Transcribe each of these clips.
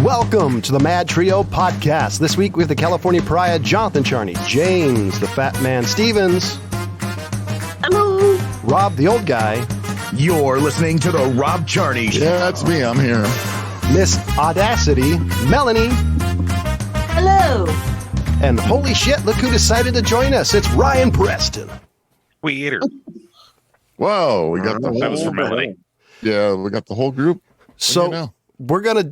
Welcome to the MadTrio podcast. This week we have the California Pariah, Jonathan Charny, James, the Fattman Stevens. Hello. Rob, the old guy. You're listening to the Rob Charny Show. Yeah, that's me. I'm here. Miss Oddassity, Melanie. Hello. And holy shit, look who decided to join us. It's Ryan Preston. We ate her. Whoa, we got the whole That was for Melanie. Yeah, we got the whole group. So we're gonna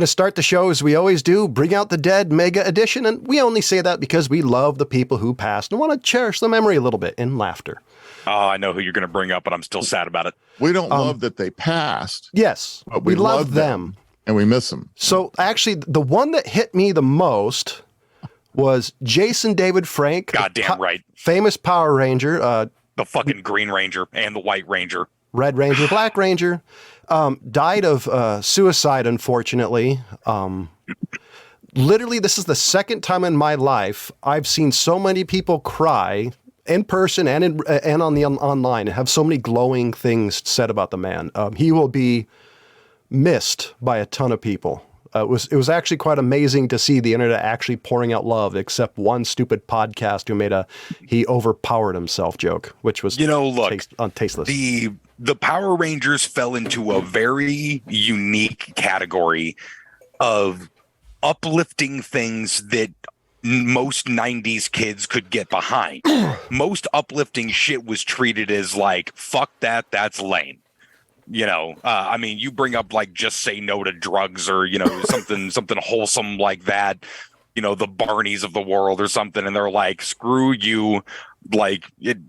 start the show as we always do, Bring Out the Dead Mega Edition, and we only say that because we love the people who passed and want to cherish the memory a little bit in laughter. Oh, I know who you're going to bring up, but I'm still sad about it. We don't love that they passed. Yes, but we love them. And we miss them. So actually, the one that hit me the most was Jason David Frank. Goddamn right. Famous Power Ranger. The fucking Green Ranger and the White Ranger. Red Ranger, Black Ranger. Died of suicide, unfortunately. Literally, this is the second time in my life I've seen so many people cry in person and on the online and have so many glowing things said about the man. He will be missed by a ton of people. It was actually quite amazing to see the internet actually pouring out love, except one stupid podcast who made he overpowered himself joke, which was tasteless. The Power Rangers fell into a very unique category of uplifting things that most 90s kids could get behind. Most uplifting shit was treated as like, fuck that, that's lame. I mean, you bring up like Just Say No to Drugs or, something wholesome like that, the Barneys of the world or something. And they're like, screw you. Like it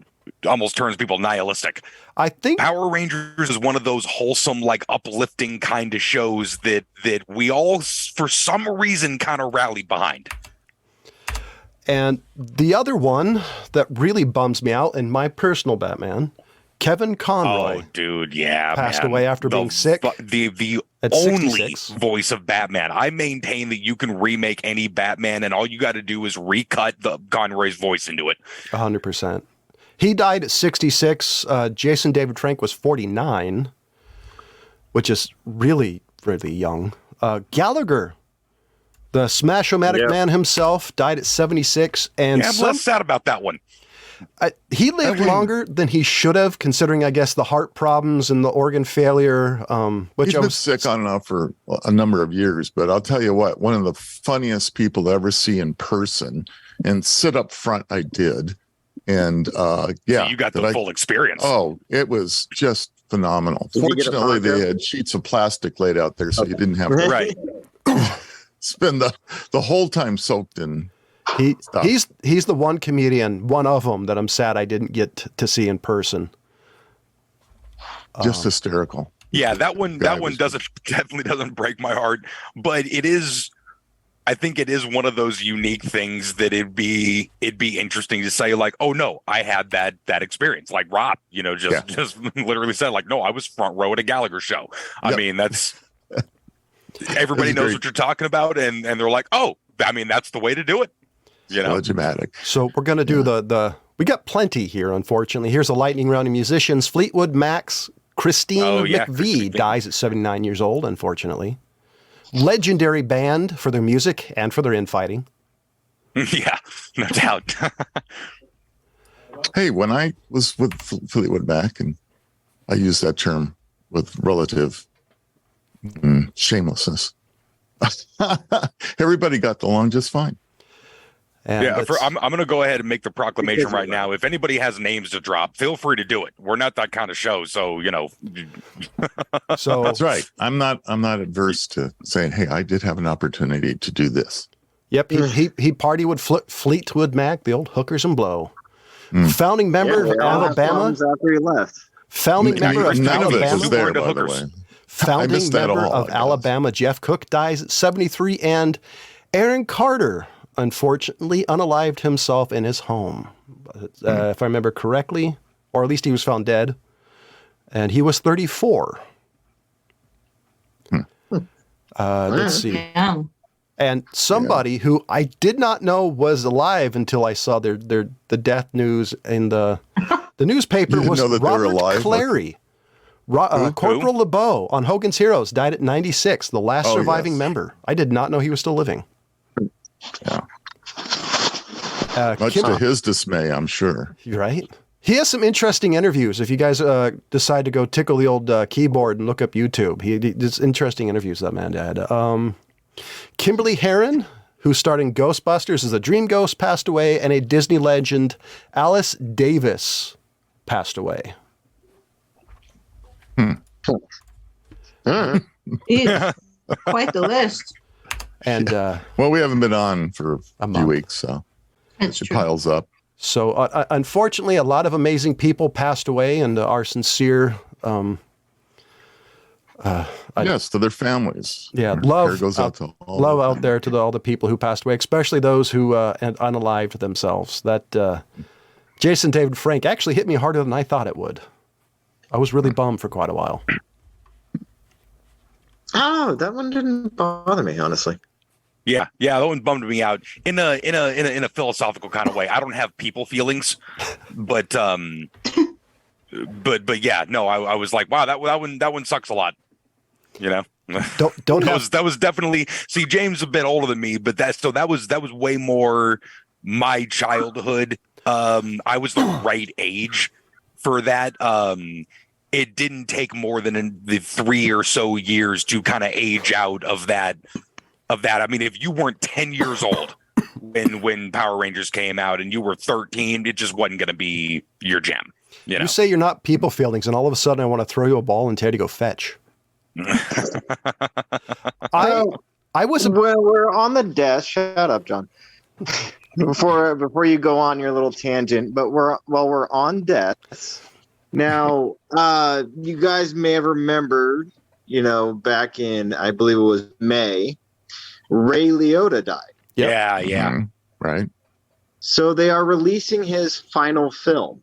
almost turns people nihilistic. I think Power Rangers is one of those wholesome, like uplifting kind of shows that we all, for some reason, kind of rallied behind. And the other one that really bums me out, in my personal Batman, Kevin Conroy. Oh, dude, yeah, passed away after being sick. The at only 66. Voice of Batman. I maintain that you can remake any Batman, and all you got to do is recut the Conroy's voice into it. 100%. He died at 66. Jason David Frank was 49, which is really, really young. Gallagher, the Smash-O-Matic man himself, died at 76. And I'm less sad about that one. He lived longer than he should have, considering, I guess, the heart problems and the organ failure. He's been sick on and off for a number of years, but I'll tell you what, one of the funniest people to ever see in person, and sit up front I did. And so you got the full experience. Oh, it was just phenomenal. Fortunately, they had sheets of plastic laid out there, so you didn't have to spend the whole time soaked in stuff. He's the one comedian, one of them, that I'm sad I didn't get to see in person. Just hysterical. Yeah, that one definitely doesn't break my heart, but it is. I think it is one of those unique things that it'd be interesting to say, like, oh no, I had that experience, like Rob, just literally said, like, no, I was front row at a Gallagher show. I mean, that's everybody knows what you're talking about, and they're like, oh, I mean, that's the way to do it. Dramatic. So we're gonna do we got plenty here, unfortunately. Here's a lightning round of musicians. Fleetwood Mac's Christine McVie dies at 79 years old, unfortunately. Legendary band for their music and for their infighting. Yeah, no doubt. Hey, when I was with Fleetwood Mac, and I use that term with relative shamelessness, everybody got along just fine. And I'm going to go ahead and make the proclamation right now. If anybody has names to drop, feel free to do it. We're not that kind of show, so So that's right. I'm not adverse to saying, hey, I did have an opportunity to do this. Yep, he partied with Fleetwood Mac, the old hookers and blow. Founding member of Alabama. After he left. Founding member of Alabama. Was there, by the way. Founding member of Alabama, Jeff Cook, dies at 73, and Aaron Carter, unfortunately, unalived himself in his home, if I remember correctly, or at least he was found dead, and he was 34. Let's see. Yeah. And somebody who I did not know was alive until I saw the death news in the newspaper was Robert Clary. Corporal LeBeau on Hogan's Heroes died at 96, the last surviving yes. member. I did not know he was still living. Yeah. Much to his dismay, I'm sure. Right? He has some interesting interviews. If you guys decide to go tickle the old keyboard and look up YouTube, he does interesting interviews that man had. Kimberly Herron, who starred in Ghostbusters as a dream ghost, passed away, and a Disney legend, Alice Davis, passed away. Quite the list. And well, we haven't been on for a few weeks, so That's it true. piles up. So, unfortunately, a lot of amazing people passed away, and our sincere, yes, to their families. yeah, Our love care goes out to all love of out them. there to all the people who passed away, especially those who unalived themselves. That Jason David Frank actually hit me harder than I thought it would. I was really bummed for quite a while. Oh, that one didn't bother me, honestly. Yeah, that one bummed me out in a philosophical kind of way. I don't have people feelings, but yeah, no, I was like, wow, that one sucks a lot, you know. Don't have, that was definitely, see, James is a bit older than me, but that was way more my childhood. I was the right age for that. It didn't take more than the 3 or so years to kind of age out of that. I mean, if you weren't 10 years old when Power Rangers came out and you were 13, it just wasn't going to be your jam. You know? you say you're not people feelings, and all of a sudden I want to throw you a ball and tell you to go fetch. I was Well, we're on the desk. Shut up, John. Before you go on your little tangent, but we're on desk. Now, you guys may have remembered, back in, I believe it was May, Ray Liotta died. Yep. Yeah. Mhm. Right. So they are releasing his final film.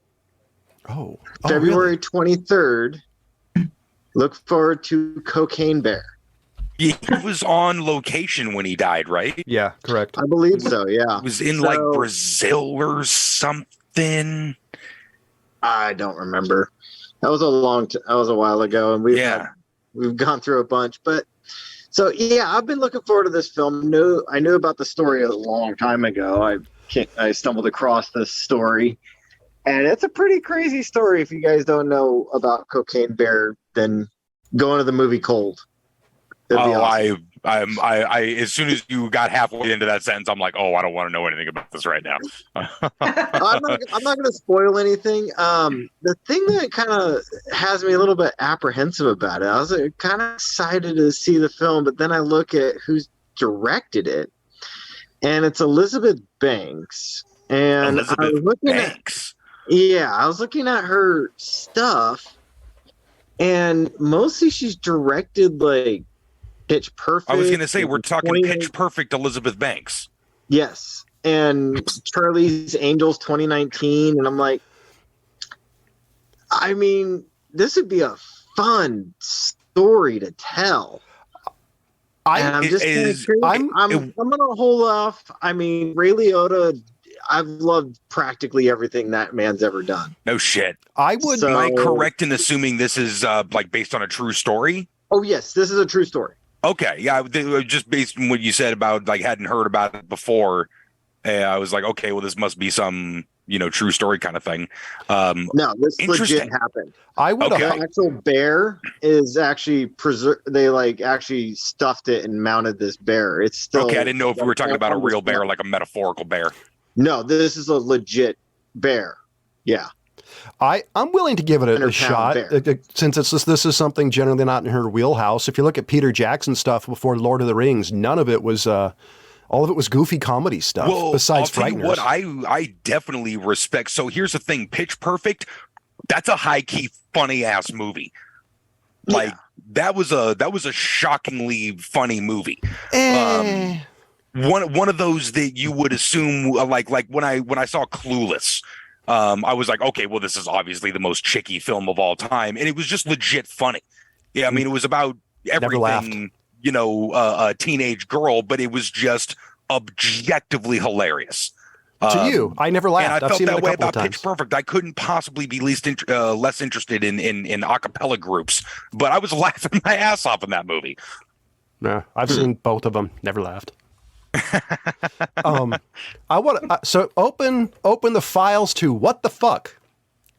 Oh, February 23rd. Look forward to Cocaine Bear. He was on location when he died, right? yeah, correct. I believe so, yeah. He was in So- like Brazil or something. I don't remember. That was a while ago, and we've gone through a bunch. But so yeah, I've been looking forward to this film. I knew about the story a long time ago. I stumbled across this story, and it's a pretty crazy story. If you guys don't know about Cocaine Bear, then go into the movie cold. It'd be awesome. I as soon as you got halfway into that sentence, I'm like, I don't want to know anything about this right now. I'm not going to spoil anything. The thing that kind of has me a little bit apprehensive about it, I was kind of excited to see the film, but then I look at who's directed it, and it's Elizabeth Banks. And I was looking at her stuff, and mostly she's directed like Pitch Perfect. I was going to say, we're talking Pitch Perfect Elizabeth Banks. Yes. And Charlie's Angels 2019. And I'm like, I mean, this would be a fun story to tell. I'm going to hold off. I mean, Ray Liotta, I've loved practically everything that man's ever done. No shit. I would. Am I correct in assuming this is like based on a true story? Oh, yes. This is a true story. Okay, yeah, just based on what you said about like hadn't heard about it before, I was like, okay, well, this must be some true story kind of thing. No, this legit happened. I would. The actual bear is actually preserved. They actually stuffed it and mounted this bear. It's still okay. I didn't know if we were talking about a real bear, like a metaphorical bear. No, this is a legit bear. Yeah. I'm willing to give it a shot since this is something generally not in her wheelhouse. If you look at Peter Jackson stuff before Lord of the Rings, none of it was all of it was goofy comedy stuff. Well, besides I'll tell you Frighteners. what I definitely respect. So here's the thing: Pitch Perfect. That's a high key funny ass movie. Like that was a shockingly funny movie. One of those that you would assume like when I saw Clueless. I was like, okay, well, this is obviously the most chicky film of all time, and it was just legit funny. Yeah, I mean, it was about everything, a teenage girl, but it was just objectively hilarious. To you, I never laughed. And I I've felt seen it that a way couple about of Pitch times. Perfect. I couldn't possibly be less interested in a cappella groups, but I was laughing my ass off in that movie. No, I've seen both of them. Never laughed. I want to so open the files to what the fuck,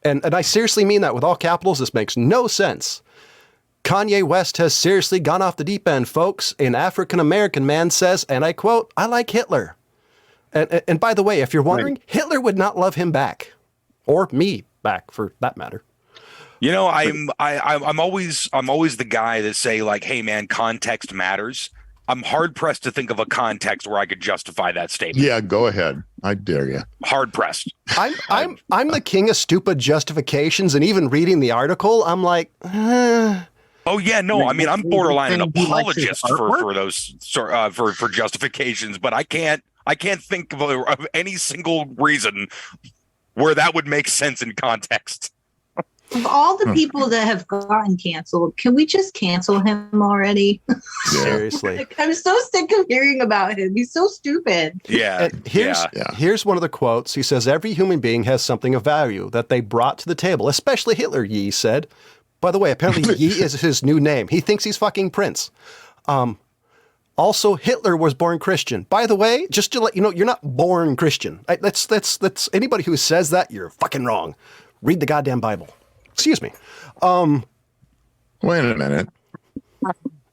and I seriously mean that with all capitals. This makes no sense. Kanye West has seriously gone off the deep end, folks. An African American man says, and I quote, "I like Hitler." And by the way, if you're wondering, Hitler would not love him back, or me back for that matter. You know, I'm always the guy that say like, "Hey man, context matters." I'm hard pressed to think of a context where I could justify that statement. Yeah, go ahead. I dare you. Hard pressed. I'm the king of stupid justifications, and even reading the article, I'm like, Oh yeah, no. I mean, I'm borderline an He likes his apologist for those for justifications, but I can't think of any single reason where that would make sense in context. Of all the people that have gotten canceled, can we just cancel him already? seriously. Like, I'm so sick of hearing about him. He's so stupid. Yeah. And here's one of the quotes. He says, "Every human being has something of value that they brought to the table, especially Hitler," Yee said. By the way, apparently Yee is his new name. He thinks he's fucking Prince. Also, Hitler was born Christian. By the way, just to let you know, you're not born Christian. That's anybody who says that, you're fucking wrong. Read the goddamn Bible. Excuse me. Wait a minute.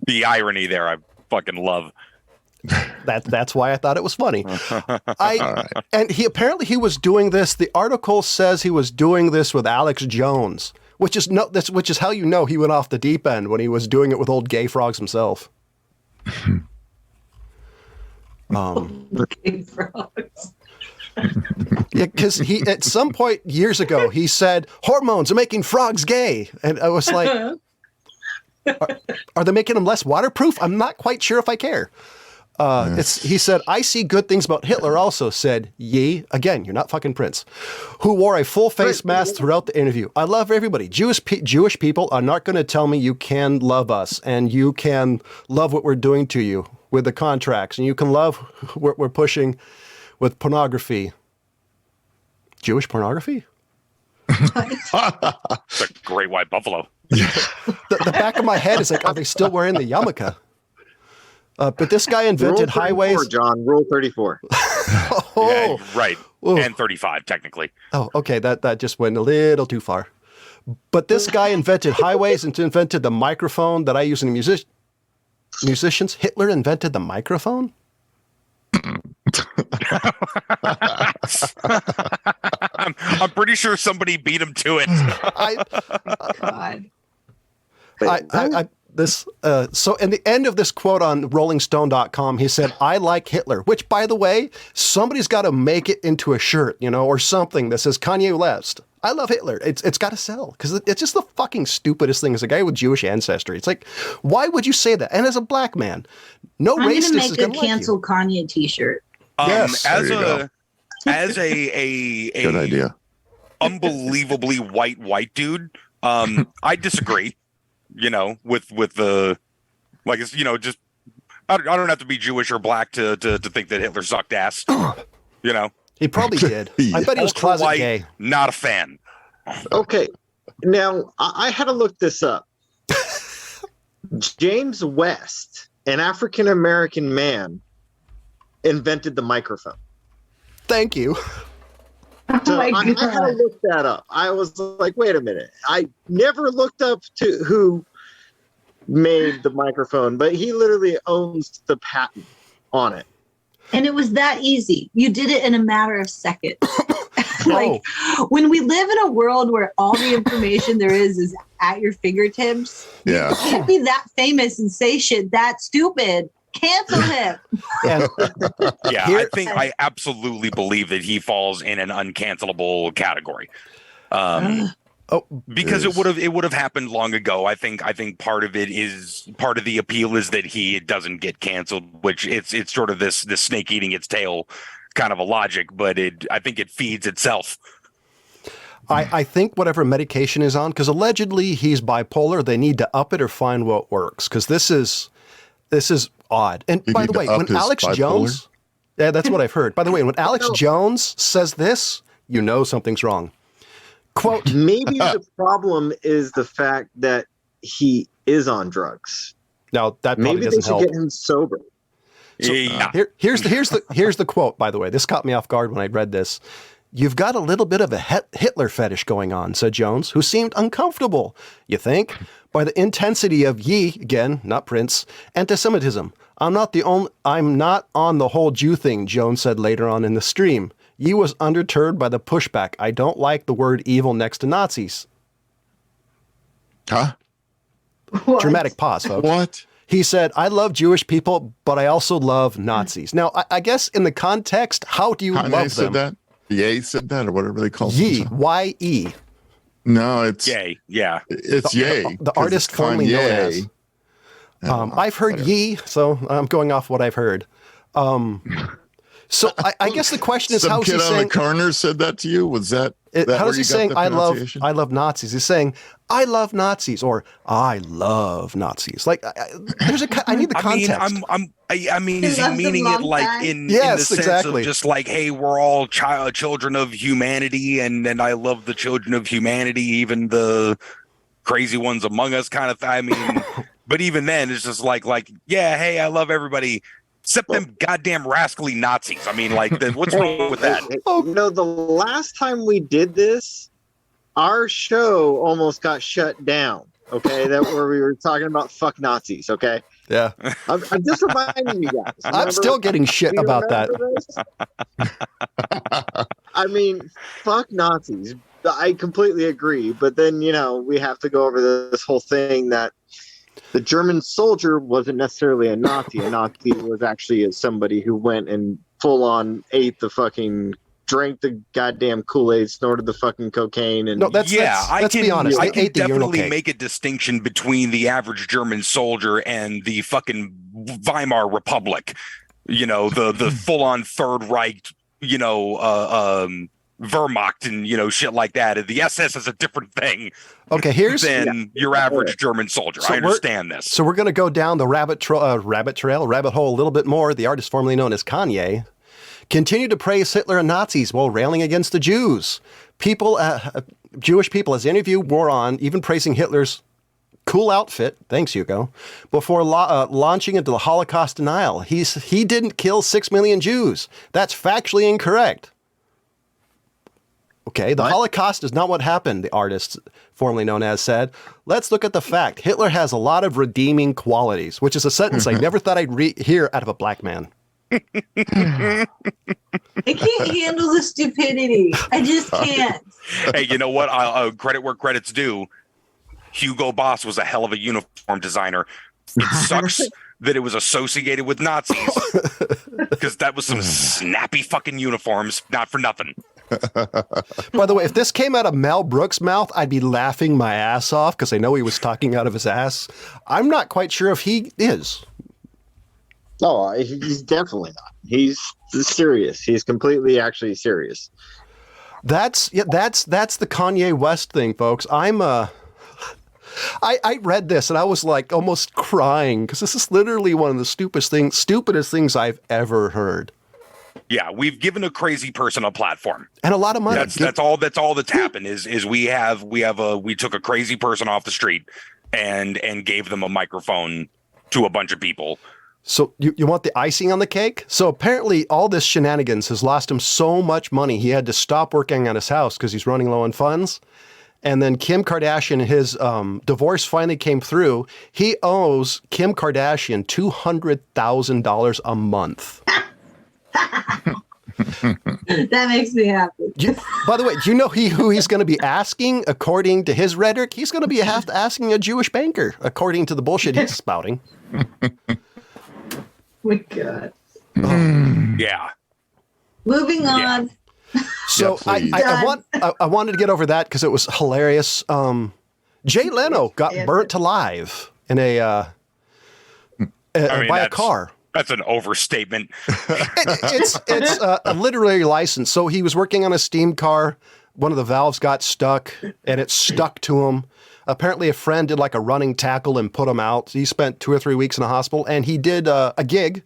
The irony there, I fucking love. That's why I thought it was funny. And he was doing this. The article says he was doing this with Alex Jones, which is how you know he went off the deep end when he was doing it with old Gay Frogs himself. Gay Frogs. Yeah, because he at some point years ago he said hormones are making frogs gay, and I was like, are they making them less waterproof? I'm not quite sure if I care. He said, "I see good things about Hitler." Also said Yee, again, you're not fucking Prince, who wore a full face mask throughout the interview. "I love everybody. Jewish people are not going to tell me you can love us and you can love what we're doing to you with the contracts and you can love what we're pushing with pornography." Jewish pornography? It's a great white buffalo. The back of my head is like, are they still wearing the yarmulke? But this guy invented Rule 34, highways. John, Rule 34. Yeah, right. Ooh. And 35, technically. Oh, okay. That just went a little too far. But this guy invented highways and invented the microphone that I use in musicians. Hitler invented the microphone? I'm pretty sure somebody beat him to it. God. So in the end of this quote on rollingstone.com, he said, "I like Hitler," which, by the way, somebody's got to make it into a shirt, or something that says Kanye West, "I love Hitler." It's got to sell because it's just the fucking stupidest thing. As a guy with Jewish ancestry, it's like, why would you say that? And as a black man, no I'm racist gonna is make going a to like cancel you. Kanye t-shirt. Yes, as there you go. a Good idea. unbelievably white dude, I disagree. With the like, it's just I don't have to be Jewish or black to think that Hitler sucked ass. he probably did. I bet he was Ultra closet white, gay. not a fan. Okay. Now, I had to look this up. James West, an African-American man, invented the microphone. Thank you. So my I had to God. look that up. I was like, wait a minute. I never looked up to who made the microphone, but he literally owns the patent on it. And it was that easy. You did it in a matter of seconds. When we live in a world where all the information there is at your fingertips, Yeah. you can't be that famous and say shit that stupid. Cancel him. And Yeah, Here- I absolutely believe that he falls in an uncancelable category. Because it would have happened long ago. I think part of the appeal is that he doesn't get canceled, which it's sort of this snake eating its tail kind of a logic, but I think it feeds itself. I think whatever medication is on, because allegedly he's bipolar, they need to up it or find what works, because this is odd. And You by need the to way, up when his Alex bipolar? Jones, Yeah, that's what I've heard. By the way, when Alex Jones says this, you know something's wrong. Quote, maybe the problem is the fact that he is on drugs. No, that probably maybe doesn't they should help. get him sober. So, here's the quote, by the way. This caught me off guard when I read this. You've got a little bit of a Hitler fetish going on, said Jones, who seemed uncomfortable, you think, by the intensity of again, not Prince, anti-Semitism. I'm not on the whole Jew thing, Jones said later on in the stream. Ye was undeterred by the pushback. I don't like the word evil next to Nazis. Huh? What? Dramatic pause, folks. What? He said, I love Jewish people, but I also love Nazis. Now, I guess in the context, how do you Kanye love said them? that? Ye said that, or whatever they call Ye, it. Y-E. No, it's Yay. Yeah. It's Ye. The artist formerly known as. I've heard whatever. Ye, so I'm going off what I've heard. So I guess the question is, Some how is he kid on saying? the corner said that to you? Was that How where is he you got saying the I pronunciation? love Nazis? He's saying I love Nazis or I love Nazis. Like I need the context. I mean, is he loves them meaning it long like time. in Yes, the sense exactly. of just like, hey, we're all children of humanity, and I love the children of humanity, even the crazy ones among us, kind of thing. I mean, but even then, it's just like, yeah, hey, I love everybody. Except them goddamn rascally Nazis. I mean, like, what's wrong with that? You know, the last time we did this, our show almost got shut down. Okay, that where we were talking about fuck Nazis. Okay, Yeah, I'm just reminding you guys. I'm still getting shit Do you about that. remember this? I mean, fuck Nazis. I completely agree, but then we have to go over this whole thing that the German soldier wasn't necessarily a Nazi. A Nazi was actually somebody who went and full on ate the fucking, drank the goddamn Kool-Aid, snorted the fucking cocaine, and Let's be honest. I They can ate the urinal definitely cake. make a distinction between the average German soldier and the fucking Weimar Republic. The full on Third Reich. Wehrmacht and shit like that. The SS is a different thing. Okay, than your average German soldier. So I understand this. So we're going to go down the rabbit hole a little bit more. The artist formerly known as Kanye continued to praise Hitler and Nazis while railing against the Jews. Jewish people, as the interview wore on, even praising Hitler's cool outfit, thanks Hugo, before launching into the Holocaust denial. He didn't kill 6 million Jews. That's factually incorrect. Okay, the Holocaust is not what happened, the artist formerly known as said. Let's look at the fact. Hitler has a lot of redeeming qualities, which is a sentence I never thought I'd hear out of a black man. I can't handle the stupidity. I just can't. Hey, you know what? I'll credit where credit's due. Hugo Boss was a hell of a uniform designer. It sucks that it was associated with Nazis because that was some snappy fucking uniforms, not for nothing. By the way, if this came out of Mel Brooks' mouth, I'd be laughing my ass off because I know he was talking out of his ass. I'm not quite sure if he is. No, he's definitely not. He's serious. He's completely actually serious. That's the Kanye West thing, folks. I read this and I was like almost crying because this is literally one of the stupidest things I've ever heard. Yeah, we've given a crazy person a platform and a lot of money. That's all that's happened is we took a crazy person off the street and gave them a microphone to a bunch of people. So you want the icing on the cake? So apparently all this shenanigans has lost him so much money. He had to stop working on his house because he's running low on funds. And then Kim Kardashian, his divorce finally came through. He owes Kim Kardashian $200,000 a month. That makes me happy. By the way, do you know who he's going to be asking? According to his rhetoric, he's going to be asking a Jewish banker, according to the bullshit he's spouting. My God. Yeah. Moving on. So I wanted to get over that because it was hilarious. Jay Leno got burnt alive in by a car. That's an overstatement. It's a literary license. So he was working on a steam car. One of the valves got stuck, and it stuck to him. Apparently, a friend did like a running tackle and put him out. He spent 2 or 3 weeks in a hospital, and he did a gig.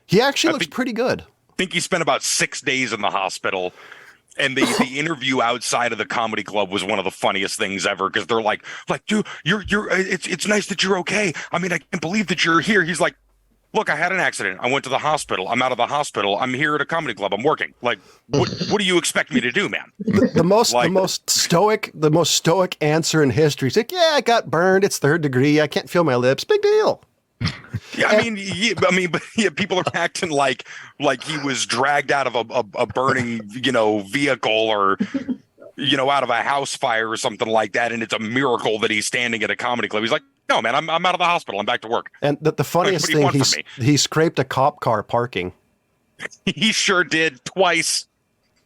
He actually looks pretty good. think he spent about 6 days in the hospital. And the interview outside of the comedy club was one of the funniest things ever, because they're like, dude, you're it's nice that you're okay. I mean, I can't believe that you're here. He's like, look, I had an accident. I went to the hospital. I'm out of the hospital. I'm here at a comedy club. I'm working. Like, what do you expect me to do, man? The most stoic answer in history is like, yeah, I got burned. It's 3rd degree. I can't feel my lips. Big deal. Yeah, I mean, but people are acting like he was dragged out of a burning, vehicle, or, out of a house fire or something like that. And it's a miracle that he's standing at a comedy club. He's like, no, man, I'm out of the hospital. I'm back to work. And the funniest thing, he scraped a cop car parking. He sure did, twice.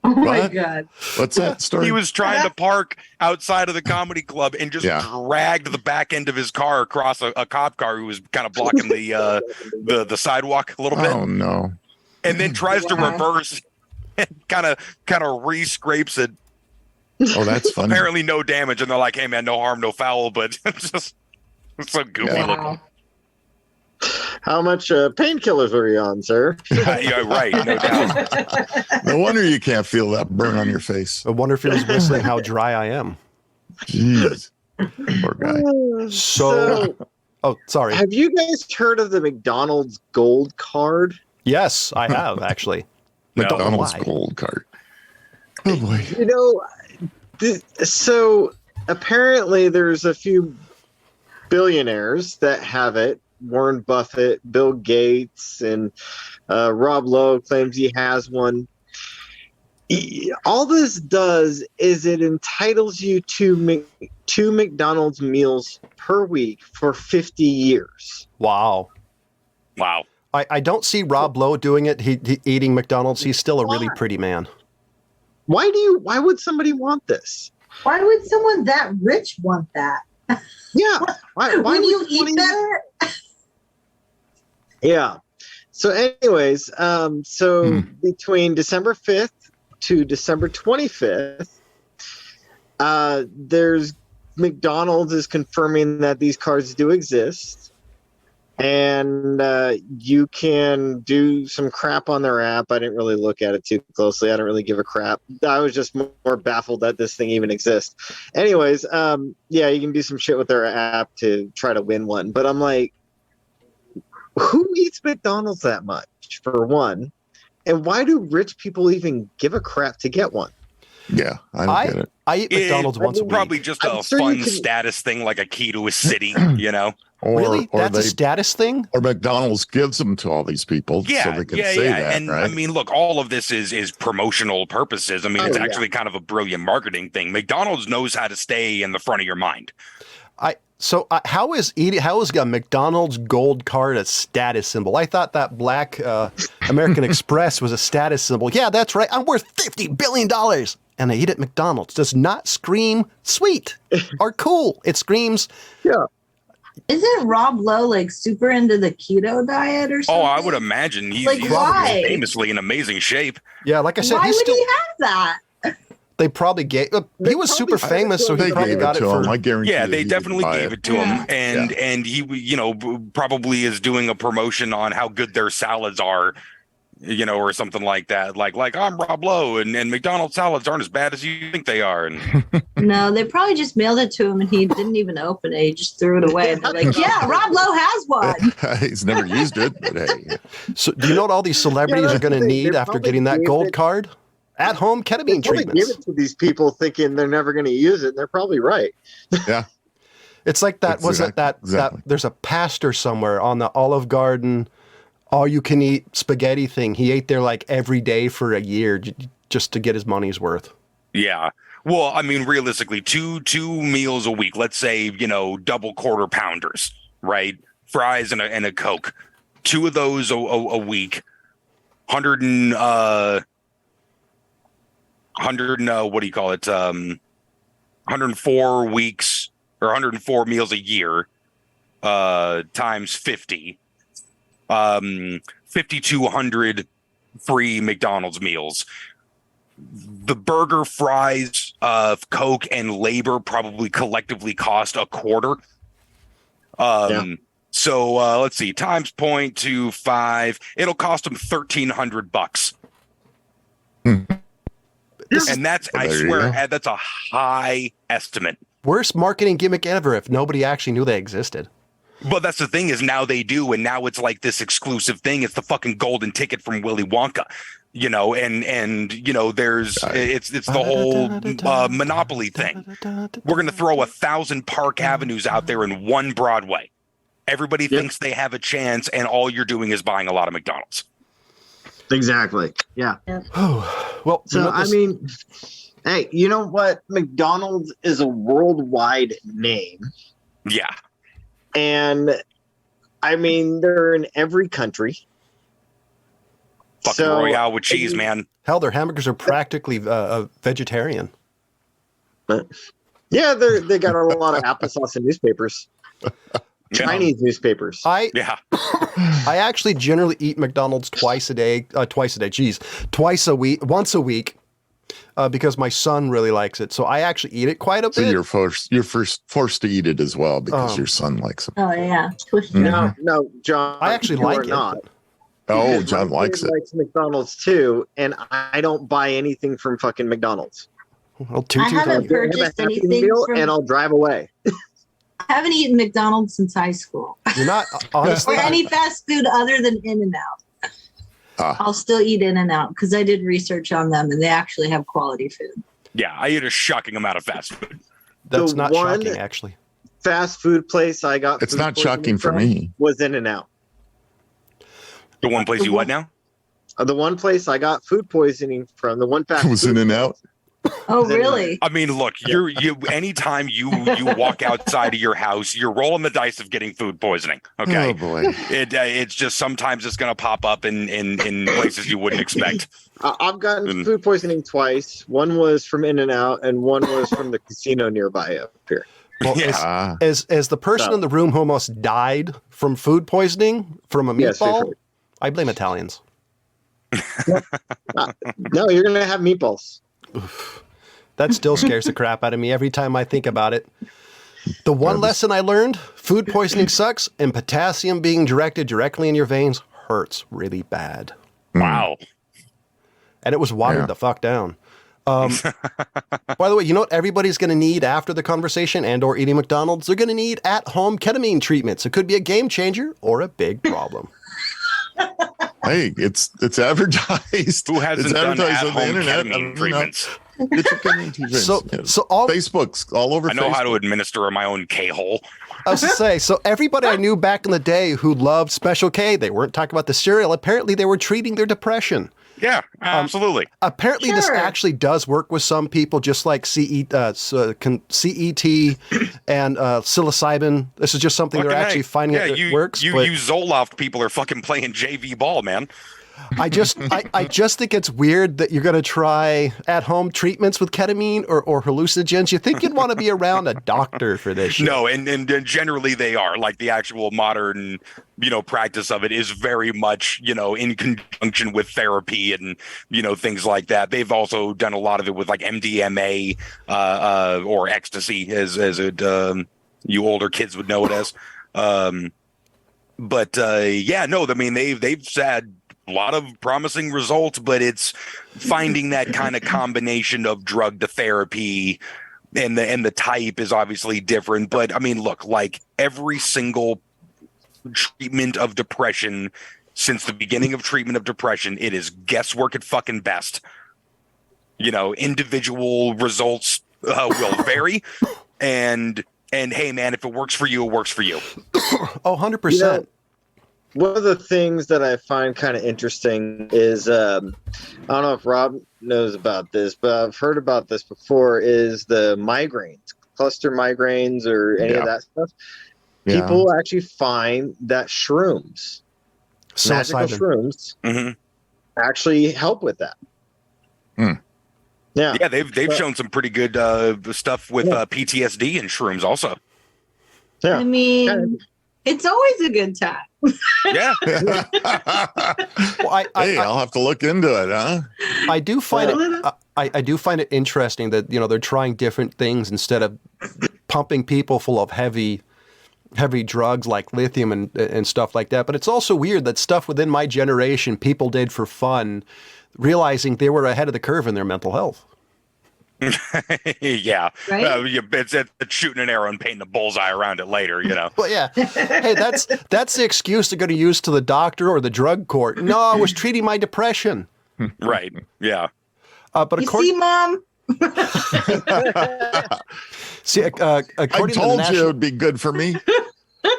Oh my God. What's that story? He was trying to park outside of the comedy club and just dragged the back end of his car across a cop car who was kind of blocking the sidewalk a little bit. Oh no. And then tries to reverse and kind of re-scrapes it. Oh, that's funny. Apparently no damage. And they're like, hey man, no harm, no foul, but it's so goofy looking. How much painkillers were you on, sir? Yeah, right. No doubt. No wonder you can't feel that burn on your face. I wonder if he was whistling How Dry I Am. Jeez. Poor guy. So, oh, sorry. Have you guys heard of the McDonald's Gold Card? Yes, I have, actually. McDonald's Gold Card. Oh, boy. So apparently there's a few billionaires that have it. Warren Buffett, Bill Gates, and Rob Lowe claims he has one. All this does is it entitles you to 2 McDonald's meals per week for 50 years. Wow. I don't see Rob Lowe doing it. He eating McDonald's. He's still a really pretty man. Why would somebody want this? Why would someone that rich want that? Yeah. Why when you eat better? Yeah. So anyways, between December 5th to December 25th, there's McDonald's is confirming that these cards do exist. And you can do some crap on their app. I didn't really look at it too closely. I don't really give a crap. I was just more baffled that this thing even exists. Anyways, you can do some shit with their app to try to win one. But I'm like, who eats McDonald's that much, for one? And why do rich people even give a crap to get one? Yeah, I don't get it. I eat McDonald's once a week. Probably just a fun status thing, like a key to a city, Really? That's a status thing? Or McDonald's gives them to all these people so they can say that, and right? I mean, look, all of this is promotional purposes. I mean, it's actually kind of a brilliant marketing thing. McDonald's knows how to stay in the front of your mind. How is a McDonald's Gold Card a status symbol? I thought that black American Express was a status symbol. Yeah, that's right. I'm worth $50 billion. And I eat at McDonald's. Does not scream sweet or cool. It screams. Yeah. Isn't Rob Lowe like super into the keto diet or something? Oh, I would imagine he's why? famously in amazing shape. Yeah, like I said, why would he have that? They probably gave. He was super famous, so he probably got it for. I guarantee. Yeah, they definitely gave it to him, and he, probably is doing a promotion on how good their salads are, or something like that. Like I'm Rob Lowe, and McDonald's salads aren't as bad as you think they are. And no, they probably just mailed it to him, and he didn't even open it. He just threw it away. And they're like, "Yeah, Rob Lowe has one." He's never used it, but hey. So, do you know what all these celebrities are going to need after getting that gold card? At-home ketamine treatments. Give it to these people thinking they're never going to use it. And they're probably right. Yeah. It's like that. Exactly. There's a pastor somewhere on the Olive Garden, all-you-can-eat spaghetti thing. He ate there like every day for a year just to get his money's worth. Yeah. Well, I mean, realistically, two meals a week. Let's say double quarter pounders, right? Fries and a Coke. 2 of those a week. 104 weeks or 104 meals a year times 50, 5,200 free McDonald's meals. The burger, fries, Coke, and labor probably collectively cost a quarter. So So let's see, times 0.25. It'll cost them $1,300. And that's, I swear, that's a high estimate. Worst marketing gimmick ever if nobody actually knew they existed. But that's the thing is now they do, and now it's like this exclusive thing. It's the fucking golden ticket from Willy Wonka, you know, and you know, there's it's the whole Monopoly thing. We're gonna throw 1,000 Park Avenues out there in one Broadway. Everybody thinks they have a chance, and all you're doing is buying a lot of McDonald's. Exactly. Yeah. Well, so I mean, hey, you know what? McDonald's is a worldwide name. Yeah. And I mean, they're in every country. Fucking Royale with cheese, man. Hell, their hamburgers are practically vegetarian. Yeah, they got a lot of applesauce in newspapers. Chinese newspapers. I actually generally eat McDonald's twice a day. Once a week. Because my son really likes it, so I actually eat it quite a bit. So you're forced to eat it as well because your son likes it. Oh yeah, no, John. I actually like it. Not. Oh, John likes it. Likes McDonald's too, and I don't buy anything from fucking McDonald's. Well, I haven't purchased anything and I'll drive away. I haven't eaten McDonald's since high school. You're not honestly or any fast food other than In-N-Out. I'll still eat In-N-Out because I did research on them and they actually have quality food. Yeah, I eat a shocking amount of fast food. That's not shocking, actually. Fast food place I got. It's not shocking for me. Was In-N-Out. The one place you what now? The one place I got food poisoning from. The one fast food was In-N-Out. Oh, really? I mean, look, you anytime you walk outside of your house, you're rolling the dice of getting food poisoning. Okay. Oh boy. It's just sometimes it's going to pop up in places you wouldn't expect. I've gotten food poisoning twice. One was from In-N-Out and one was from the casino nearby up here. Well, as the person in the room who almost died from food poisoning from a meatball, I blame Italians. No, you're going to have meatballs. Oof. That still scares the crap out of me every time I think about it. The one lesson I learned, food poisoning sucks, and potassium being directed directly in your veins hurts really bad. Wow. And it was watered the fuck down. By the way, you know what everybody's going to need after the conversation and or eating McDonald's? They're going to need at-home ketamine treatments. It could be a game changer or a big problem. Hey, it's advertised. Who hasn't done at-home ketamine treatments? Get your ketamine treatments. So all Facebook's all over. I know Facebook. how to administer my own K-hole. I was to say, so everybody I knew back in the day who loved Special K, they weren't talking about the cereal. Apparently, they were treating their depression. Yeah, absolutely. Apparently, this actually does work with some people, just like CET and psilocybin. This is just something they're actually finding out it works. You Zoloft people are fucking playing JV ball, man. I just think it's weird that you're going to try at-home treatments with ketamine or hallucinogens. You think you'd want to be around a doctor for this shit. No, and generally they are. Like the actual modern, practice of it is very much, in conjunction with therapy and, things like that. They've also done a lot of it with like MDMA or ecstasy, as it you older kids would know it as. They've had a lot of promising results, but it's finding that kind of combination of drug to therapy, and the type is obviously different. But I mean, look, like every single treatment of depression since the beginning of treatment of depression, it is guesswork at fucking best. Individual results will vary, and hey, man, if it works for you, it works for you. Oh, 100%. One of the things that I find kind of interesting is, I don't know if Rob knows about this, but I've heard about this before, is the migraines, cluster migraines or any of that stuff. Yeah. People actually find that shrooms, magical shrooms, actually help with that. Mm. Yeah, they've shown some pretty good stuff with PTSD and shrooms also. Yeah. I mean, it's always a good time. Yeah. Well, I'll have to look into it, huh? I do find it. I do find it interesting that they're trying different things instead of pumping people full of heavy heavy drugs like lithium and stuff like that. But it's also weird that stuff within my generation people did for fun, realizing they were ahead of the curve in their mental health. Yeah. Right? It's shooting an arrow and painting a bullseye around it later, you know. Well, yeah. Hey, that's the excuse they're going to use to the doctor or the drug court. No, I was treating my depression. Right. Yeah. But You see, Mom? see, according I to the told you it National, would be good for me.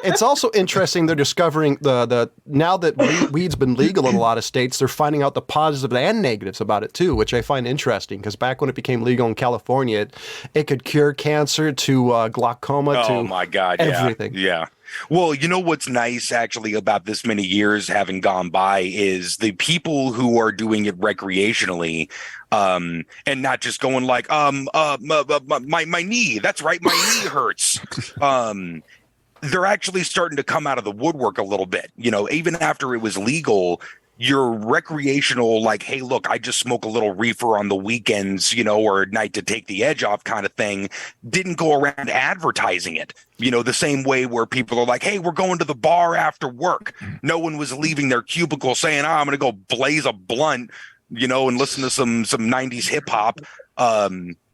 it's also interesting they're discovering the now that weed's been legal in a lot of states, they're finding out the positives and negatives about it too, which I find interesting because back when it became legal in California, it could cure cancer to glaucoma to my God, everything. Yeah. Well, you know what's nice actually about this many years having gone by is the people who are doing it recreationally, and not just going like, my knee. That's right, my knee hurts. They're actually starting to come out of the woodwork a little bit. You know, even after it was legal, your recreational, like, hey, look, I just smoke a little reefer on the weekends, you know, or at night to take the edge off kind of thing, didn't go around advertising it, you know, the same way where people are like, hey, we're going to the bar after work. No one was leaving their cubicle saying, I'm going to go blaze a blunt, you know, and listen to some 90s hip hop.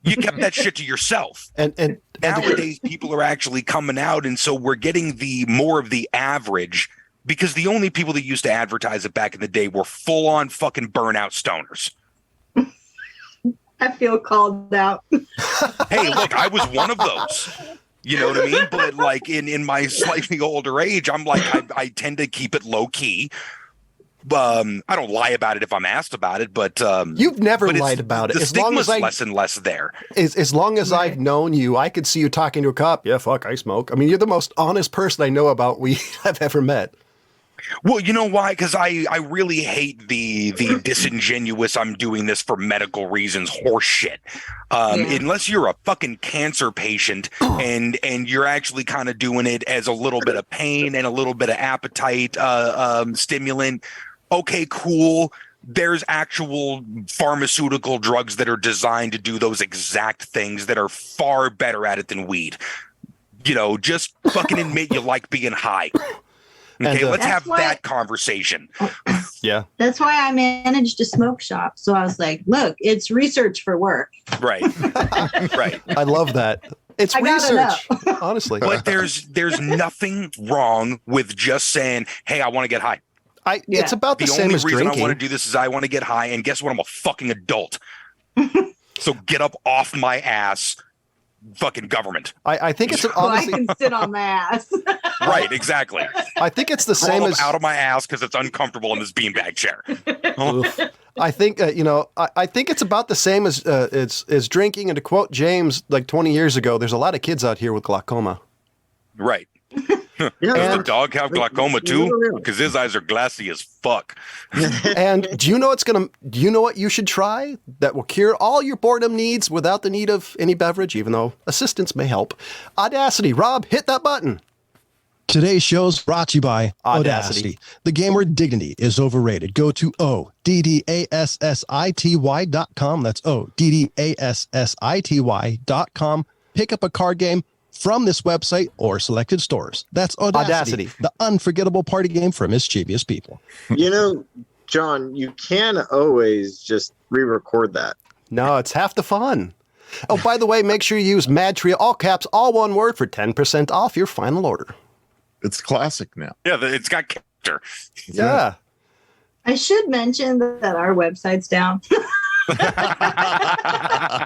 You kept that shit to yourself. And nowadays people are actually coming out. And so we're getting the more of the average, because the only people that used to advertise it back in the day were full on fucking burnout stoners. I feel called out. Hey, look, I was one of those. You know what I mean? But like in my slightly older age, I'm like, I tend to keep it low key. I don't lie about it if I'm asked about it, but you've never lied about it. The stigma's less and less there. As long as I've known you, I could see you talking to a cop. Yeah, fuck, I smoke. I mean, you're the most honest person I know about I've ever met. Well, you know why? Because I really hate the disingenuous, I'm doing this for medical reasons horse shit. Unless you're a fucking cancer patient and you're actually kind of doing it as a little bit of pain and a little bit of appetite stimulant. Okay, cool. There's actual pharmaceutical drugs that are designed to do those exact things that are far better at it than weed. You know, just fucking admit you like being high. Okay, and, let's have that conversation. Yeah. That's why I managed a smoke shop. So I was like, look, it's research for work. Right. Right. I love that. It's research, honestly. But there's nothing wrong with just saying, hey, I want to get high. It's about the same as drinking. The only reason I want to do this is I want to get high, and guess what? I'm a fucking adult. So get up off my ass, fucking government. I think it's honestly. I can sit on my ass. Right, exactly. I think it's the same as out of my ass because it's uncomfortable in this beanbag chair. I think I think it's about the same as drinking. And to quote James, like 20 years ago, there's a lot of kids out here with glaucoma. Right. Does the dog have glaucoma too? Because his eyes are glassy as fuck. And do you know what you should try that will cure all your boredom needs without the need of any beverage, even though assistance may help? Oddassity. Rob, hit that button. Today's show is brought to you by Oddassity. The game where dignity is overrated. Go to ODDASSITY.com. That's ODDASSITY.com. Pick up a card game from this website or selected stores. That's Oddassity, the unforgettable party game for mischievous people. You know, John, you can always just re-record that. No, it's half the fun. Oh, by the way, make sure you use MadTrio, all caps, all one word, for 10% off your final order. It's classic now. Yeah, it's got character. Yeah. I should mention that our website's down.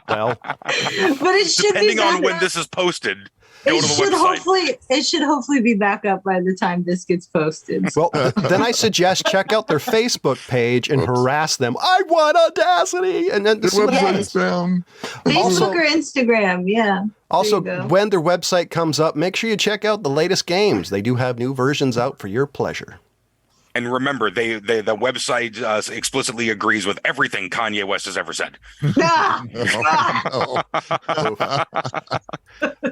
Well, but it should depending be on when up. this is posted. Go to the It should hopefully be back up by the time this gets posted. well, then I suggest check out their Facebook page and harass them. I want Oddassity, and then The website's down. Facebook or Instagram, yeah. Also, There you go. when their website comes up, make sure you check out the latest games. They do have new versions out for your pleasure. And remember, the website explicitly agrees with everything Kanye West has ever said. Ah!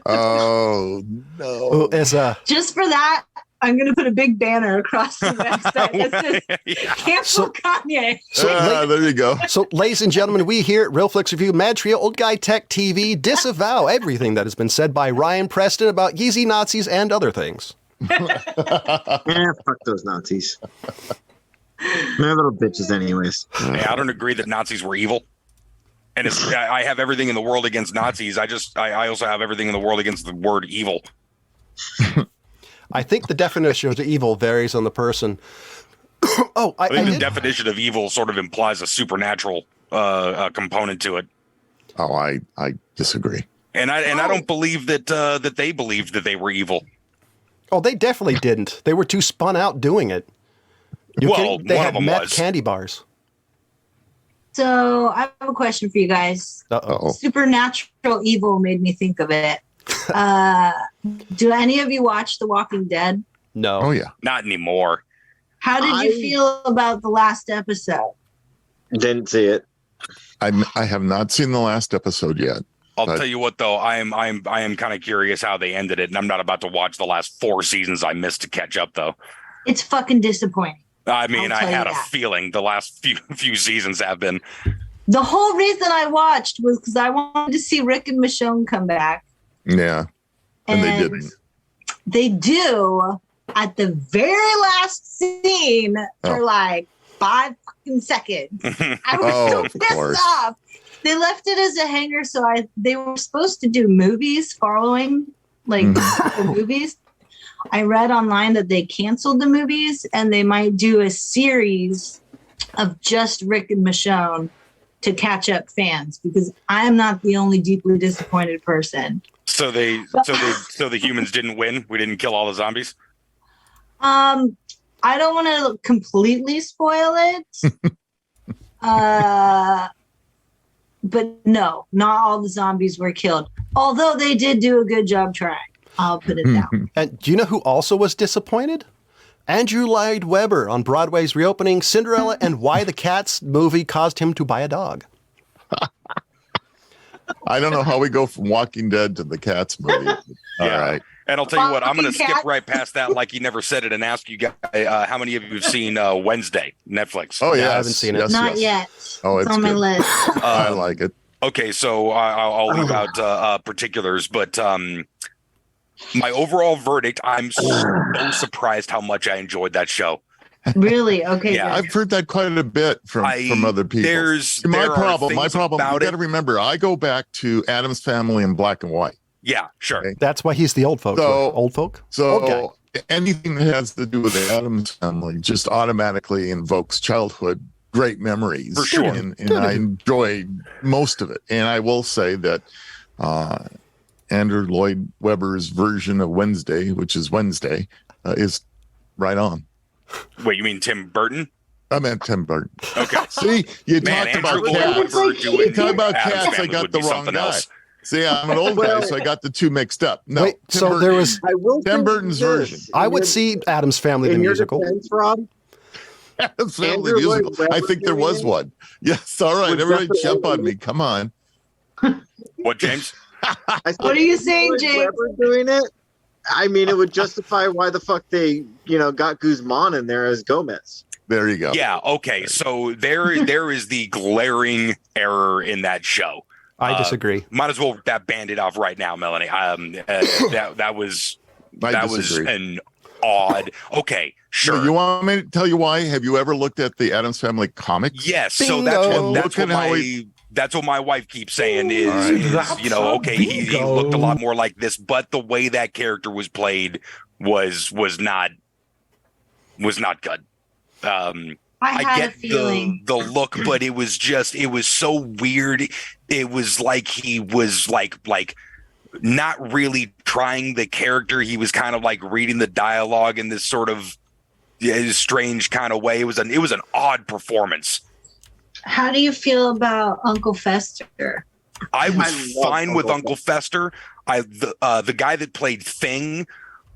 Oh, no. As Just for that, I'm going to put a big banner across the website that says cancel Kanye. There you go. So, ladies and gentlemen, we here at Real Flicks Review, MadTrio, Old Guy Tech TV, disavow everything that has been said by Ryan Preston about Yeezy Nazis and other things. Fuck those Nazis. They're little bitches anyways. Yeah, I don't agree that Nazis were evil. And I have everything in the world against Nazis. I also have everything in the world against the word evil. I think the definition of evil varies on the person. I think the definition of evil sort of implies a supernatural component to it. Oh, I disagree. And I don't believe that they believed that they were evil. Oh, they definitely didn't. They were too spun out doing it. They one had of them meth was candy bars. So I have a question for you guys. Uh-oh. Supernatural evil made me think of it. Do any of you watch The Walking Dead? No. Oh, yeah. Not anymore. How did you feel about the last episode? Didn't see it. I have not seen the last episode yet. I'll tell you what, though, I am kind of curious how they ended it, and I'm not about to watch the last 4 seasons I missed to catch up, though. It's fucking disappointing. I mean, I had a feeling the last few seasons have been. The whole reason I watched was because I wanted to see Rick and Michonne come back. Yeah, and they didn't. They do at the very last scene for like 5 fucking seconds. I was so pissed off. They left it as a hanger, so they were supposed to do movies following, like the movies. I read online that they canceled the movies and they might do a series of just Rick and Michonne to catch up fans, because I'm not the only deeply disappointed person. So the humans didn't win. We didn't kill all the zombies. I don't want to completely spoil it. But no, not all the zombies were killed. Although they did do a good job trying. I'll put it down. And do you know who also was disappointed? Andrew Lloyd Webber on Broadway's reopening Cinderella and Why the Cats movie caused him to buy a dog. I don't know how we go from Walking Dead to the Cats movie. All right. And I'll tell you what, I'm going to skip right past that like he never said it and ask you guys how many of you have seen Wednesday, Netflix? Oh, yeah. I haven't seen it. Yes, Not yet. Oh, it's on my good. list. I like it. Okay, so I'll leave out particulars, but my overall verdict, I'm so surprised how much I enjoyed that show. Really? Okay. Yeah. I've heard that quite a bit from other people. My problem. You got to remember, I go back to Addams Family in black and white. Yeah, sure. Okay? That's why he's the old folk. Old folk? So anything that has to do with the Addams Family just automatically invokes childhood great memories. For sure. And I enjoyed most of it. And I will say that Andrew Lloyd Webber's version of Wednesday, which is Wednesday, is right on. Wait, you mean Tim Burton? I meant Tim Burton. Okay. See, you talked about cats. You talked about cats, I got the wrong guy. Else. See, I'm an old guy, so I got the two mixed up. No, wait, so there was Tim Burton's version. I would see Addams Family the musical. Defense, Rob? Addams Family musical. I think there was one. Yes, all right. Everybody jump on me. Come on. What, James? What are you saying, James? Webber doing it? I mean, it would justify why the fuck they, got Guzman in there as Gomez. There you go. Yeah. Okay. So there is the glaring error in that show. I disagree. Might as well rip that Band-Aid off right now, Melanie. That was an odd. Okay, sure. No, you want me to tell you why? Have you ever looked at the Addams Family comics? Yes. Bingo. So that's what my wife keeps saying is okay, he looked a lot more like this, but the way that character was played was not good. I had a get feeling. the look, but it was so weird. It was like he was like not really trying the character. He was kind of like reading the dialogue in this sort of strange kind of way. It was an odd performance. How do you feel about Uncle Fester? I was fine with Uncle Fester. The guy that played Thing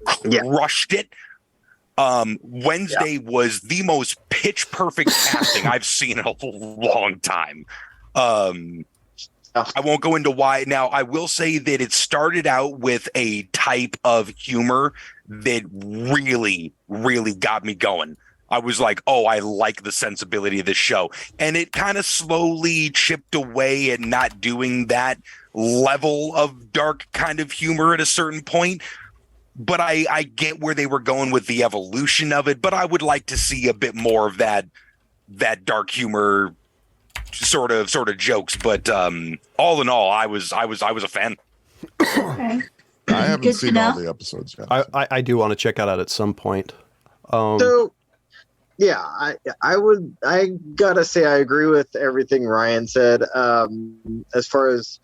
crushed it. Wednesday was the most pitch perfect casting I've seen in a long time. I won't go into why. Now, I will say that it started out with a type of humor that really, really got me going. I was like, oh, I like the sensibility of this show. And it kind of slowly chipped away at not doing that level of dark kind of humor at a certain point. But I get where they were going with the evolution of it. But I would like to see a bit more of that dark humor sort of jokes. But all in all, I was a fan. Okay. I haven't seen all the episodes yet. I do want to check it out at some point. So, yeah, I gotta say I agree with everything Ryan said as far as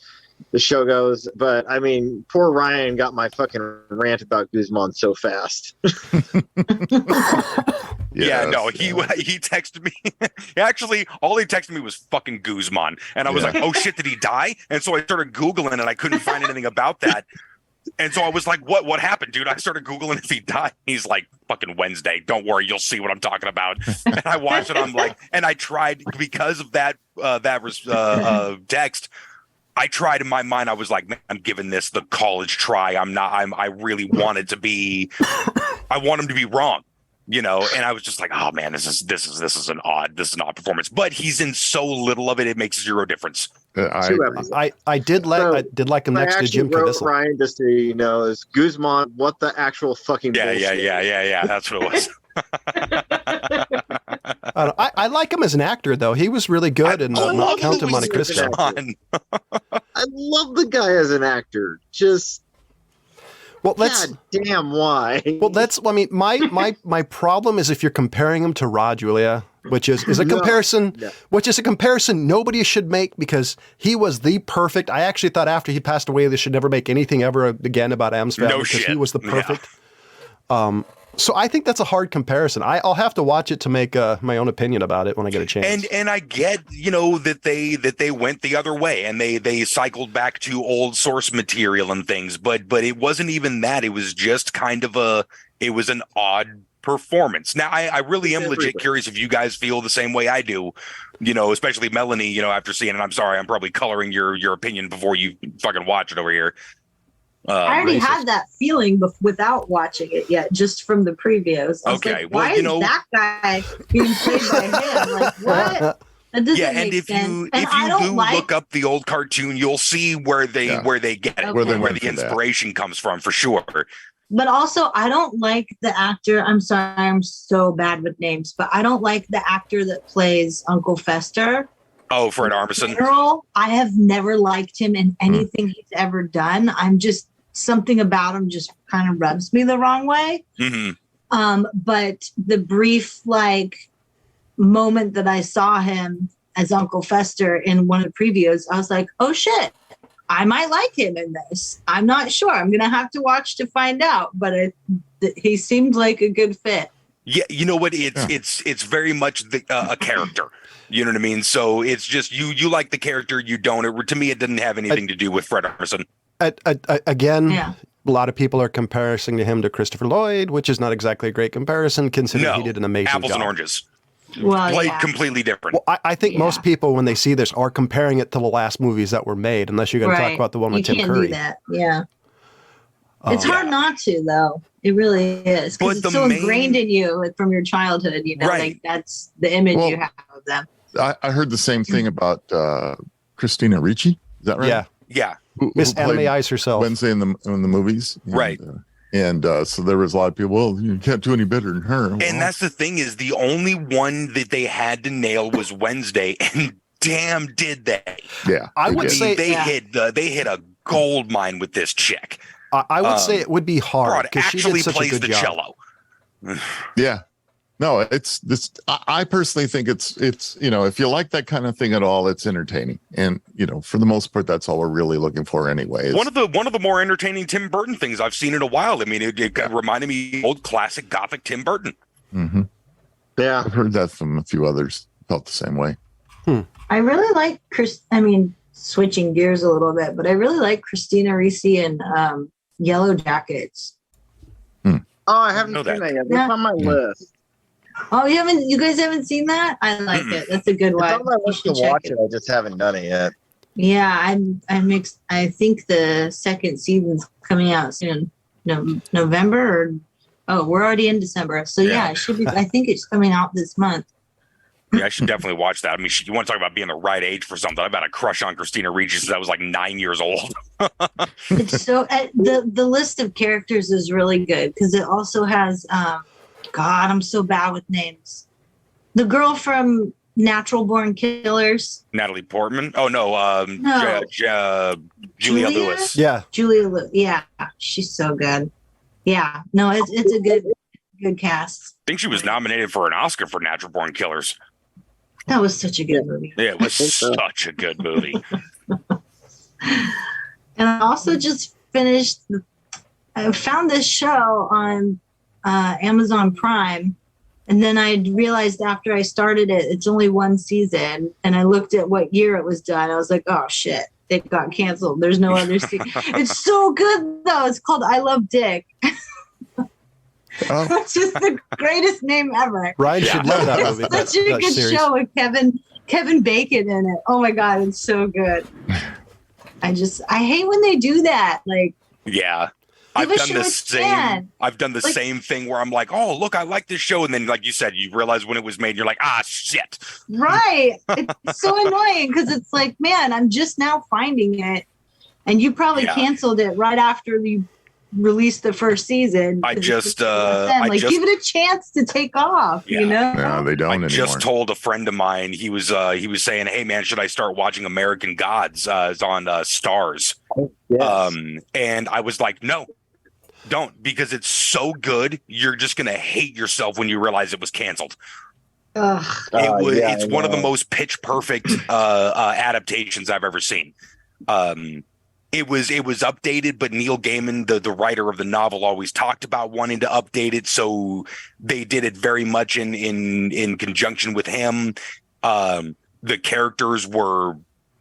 the show goes. But I mean, poor Ryan got my fucking rant about Guzman so fast. Yeah, no, he texted me. Actually, all he texted me was fucking Guzman. And I was like, oh shit, did he die? And so I started Googling and I couldn't find anything about that. And so I was like, what happened, dude? I started Googling if he died. He's like, fucking Wednesday. Don't worry, you'll see what I'm talking about. And I watched it. I'm like, and I tried because of that text. I tried in my mind. I was like, man, I'm giving this the college try. I really wanted to be. I want him to be wrong, you know. And I was just like, oh man, this is an odd performance. But he's in so little of it, it makes zero difference. I did like him next to Jim Caviezel. Ryan, just so you know, is Guzman what the actual fucking bullshit. Yeah. That's what it was. I like him as an actor, though. He was really good in Count of Monte Cristo. I love the guy as an actor. Just God damn, why? Well, I mean, my problem is if you're comparing him to Rod Julia, which is a comparison, which is a comparison nobody should make because he was the perfect. I actually thought after he passed away, they should never make anything ever again about Adam's Family because he was the perfect. Yeah. So I think that's a hard comparison. I'll have to watch it to make my own opinion about it when I get a chance. And I get, you know, that they went the other way and they cycled back to old source material and things, but it wasn't even that. It was just kind of an odd performance. Now I really am legit curious if you guys feel the same way I do, you know, especially Melanie, you know, after seeing it. I'm sorry, I'm probably coloring your opinion before you fucking watch it over here. I already had that feeling without watching it yet, just from the previews. I was like, why is that guy being played by him? Like, what? That doesn't make sense. If you look up the old cartoon, you'll see where they get it, where the inspiration comes from, for sure. But also, I don't like the actor. I'm sorry, I'm so bad with names, but I don't like the actor that plays Uncle Fester. Oh, Fred Armisen. In general, I have never liked him in anything he's ever done. I'm just something about him just kind of rubs me the wrong way. Mm-hmm. But the brief moment that I saw him as Uncle Fester in one of the previews, I was like, oh shit, I might like him in this. I'm not sure. I'm going to have to watch to find out, but he seemed like a good fit. Yeah. You know what? It's very much a character. You know what I mean? So it's just you like the character, you don't. To me, it didn't have anything to do with Fred Armisen. Again, a lot of people are comparing him to Christopher Lloyd, which is not exactly a great comparison considering he did an amazing apples job. And oranges. Well, Played completely different. Well, I think most people, when they see this, are comparing it to the last movies that were made, unless you're going to talk about the one with Tim Curry. You can't do that, yeah. It's hard not to, though. It really is. Because it's so ingrained in you from your childhood, you know, like that's the image you have of them. I heard the same thing about Christina Ricci. Is that right? Yeah. Miss Anime Eyes herself. Wednesday in the movies. And, right. So there was a lot of people, well, you can't do any better than her. And that's the thing is the only one that they had to nail was Wednesday. And damn, did they. Yeah. I would say they hit a gold mine with this chick. I would say it would be hard because she did such a good job. Cello. Yeah. No, it's this. I personally think it's you know, if you like that kind of thing at all, it's entertaining, and you know, for the most part, that's all we're really looking for, anyway. One of the more entertaining Tim Burton things I've seen in a while. I mean, it reminded me of old classic Gothic Tim Burton. Mm-hmm. Yeah, I've heard that from a few others. Felt the same way. I really like switching gears a little bit, but I really like Christina Ricci in Yellow Jackets. Oh, I haven't seen that yet. It's on my list. Oh, you guys haven't seen that? I like it. That's a good one. It's on my list to watch it. I just haven't done it yet. Yeah, I think the second season's coming out soon. No, November we're already in December. So yeah, it should be. I think it's coming out this month. Yeah, I should definitely watch that. I mean, you want to talk about being the right age for something? I've had a crush on Christina Ricci since I was like 9 years old. It's so the list of characters is really good because it also has. God, I'm so bad with names. The girl from Natural Born Killers. Natalie Portman. Oh no, No. Julia Lewis. Yeah, Julia Lewis. Yeah, she's so good. Yeah, no, it's a good cast. I think she was nominated for an Oscar for Natural Born Killers. That was such a good movie. Yeah, it was such a good movie. And I also just finished. I found this show on Amazon Prime. And then I realized after I started it, it's only one season. And I looked at what year it was done. I was like, oh, shit, it got canceled. There's no other season. It's so good, though. It's called I Love Dick. Which is the greatest name ever. Ryan should love that movie. It's such a good show with Kevin Bacon in it. Oh, my God, it's so good. I hate when they do that. Like, yeah. I've done the same thing where I'm like, oh, look, I like this show. And then, like you said, you realize when it was made, you're like, ah, shit. Right. It's so annoying because it's like, man, I'm just now finding it. And you probably canceled it right after you released the first season. give it a chance to take off, you know? No, they don't anymore. Just told a friend of mine, he was saying, hey, man, should I start watching American Gods? It's on Stars. Yes. And I was like, no. Don't, because it's so good. You're just going to hate yourself when you realize it was canceled. It's one of the most pitch perfect adaptations I've ever seen. It was updated, but Neil Gaiman, the writer of the novel, always talked about wanting to update it. So they did it very much in conjunction with him. The characters were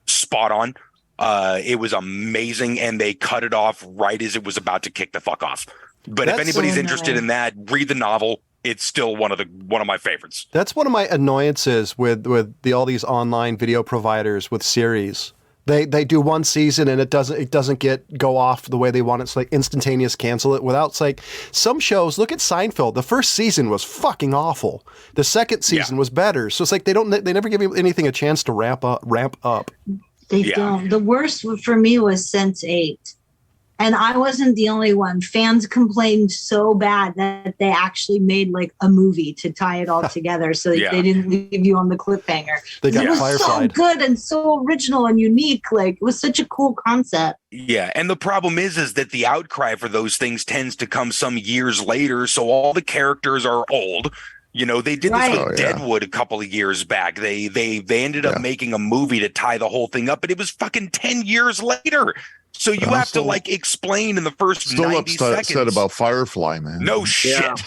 spot on. It was amazing, and they cut it off right as it was about to kick the fuck off. But if anybody's interested in that, read the novel. It's still one of my favorites. That's one of my annoyances with all these online video providers with series. They do one season and it doesn't go off the way they want. It's like instantaneous cancel it without. It's like some shows. Look at Seinfeld. The first season was fucking awful. The second season was better. So it's like they never give anything a chance to ramp up. They don't. The worst for me was Sense8. And I wasn't the only one. Fans complained so bad that they actually made like a movie to tie it all together so that they didn't leave you on the cliffhanger. They got it was so good and so original and unique. Like, it was such a cool concept. Yeah, and the problem is that the outcry for those things tends to come some years later, so all the characters are old. You know, they did this with Deadwood a couple of years back. They ended up making a movie to tie the whole thing up, but it was fucking 10 years later. So you have to like explain in the first 90 seconds. Still upset about Firefly, man. No shit.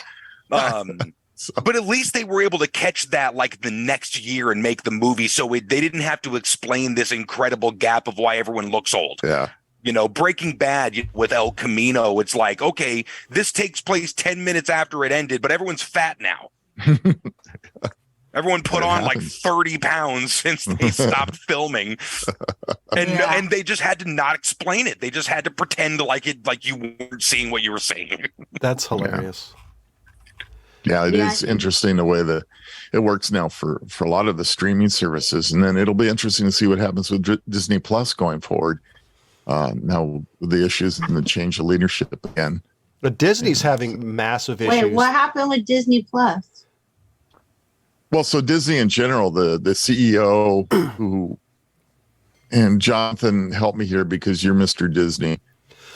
But at least they were able to catch that like the next year and make the movie. So they didn't have to explain this incredible gap of why everyone looks old. Yeah. You know, Breaking Bad with El Camino, it's like, okay, this takes place 10 minutes after it ended, but everyone's fat now. Everyone put on like 30 pounds since they stopped filming, and they just had to not explain it. They just had to pretend like you weren't seeing what you were seeing. That's hilarious. Yeah, it is interesting the way that it works now for a lot of the streaming services, and then it'll be interesting to see what happens with Disney Plus going forward. Now with the issues and the change of leadership again. But Disney's having massive issues. Wait, what happened with Disney Plus? Well, so Disney in general, the CEO who, and Jonathan, help me here because you're Mr. Disney.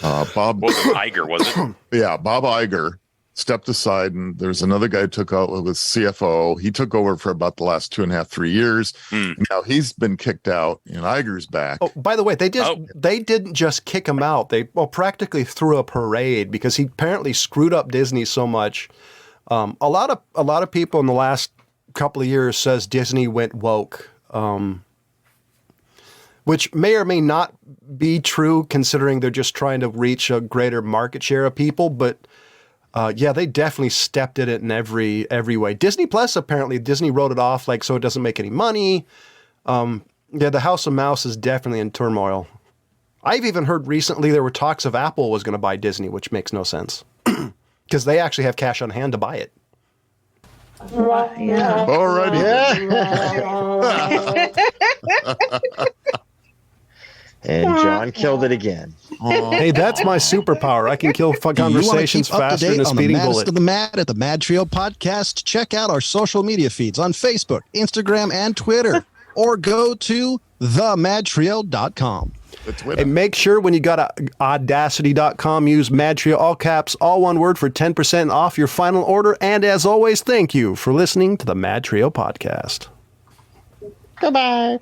Bob Iger, was it? Yeah, Bob Iger stepped aside, and there's another guy who took out with CFO. He took over for about the last 2.5, 3 years. Now he's been kicked out, and Iger's back. Oh, by the way, they didn't just kick him out. They practically threw a parade because he apparently screwed up Disney so much. A lot of people in the last couple of years says Disney went woke, which may or may not be true considering they're just trying to reach a greater market share of people. But they definitely stepped in it in every way. Disney Plus, apparently Disney wrote it off so it doesn't make any money. Yeah, the House of Mouse is definitely in turmoil. I've even heard recently there were talks of Apple was going to buy Disney, which makes no sense. Because they actually have cash on hand to buy it. Yeah. Alrighty. And John killed it again. Hey, that's my superpower. I can kill conversations faster than a speeding bullet. The Mad at the MadTrio podcast. Check out our social media feeds on Facebook, Instagram, and Twitter, or go to themadtrio.com. And make sure when you got Oddassity.com, use MadTrio, all caps, all one word, for 10% off your final order. And as always, thank you for listening to the MadTrio podcast. Goodbye.